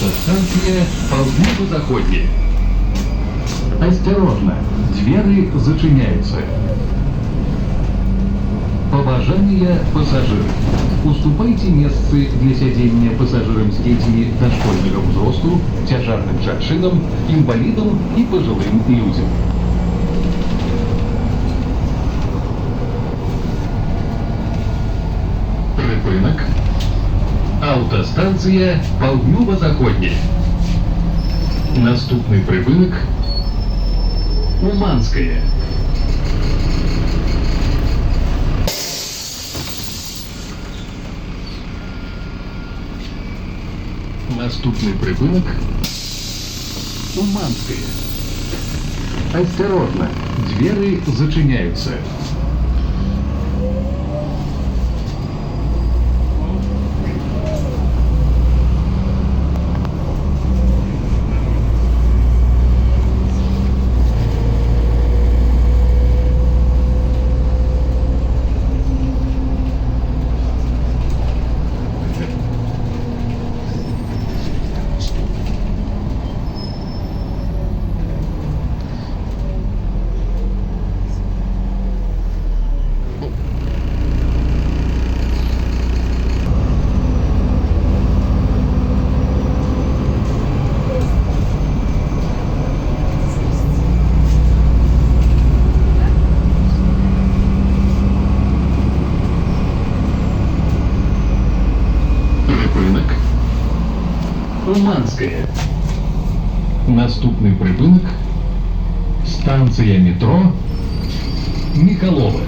Автостанция Полднево-Заходняя. Осторожно, двери зачиняются. Паважаныя пассажиры. Уступайте месцы для сядзення пассажирам з дзецьмі дашкольнага ўзросту, цяжарным жанчынам, інвалідам і пажылым людзям. Прыпынак. Автостанция Полднево-Заходняя. Наступный прыпынак Уманская. Наступный прыпынак Уманская. Осторожно, двери зачиняются. Прыпынак Уманская. Наступный прыпынак станция метро Михалова.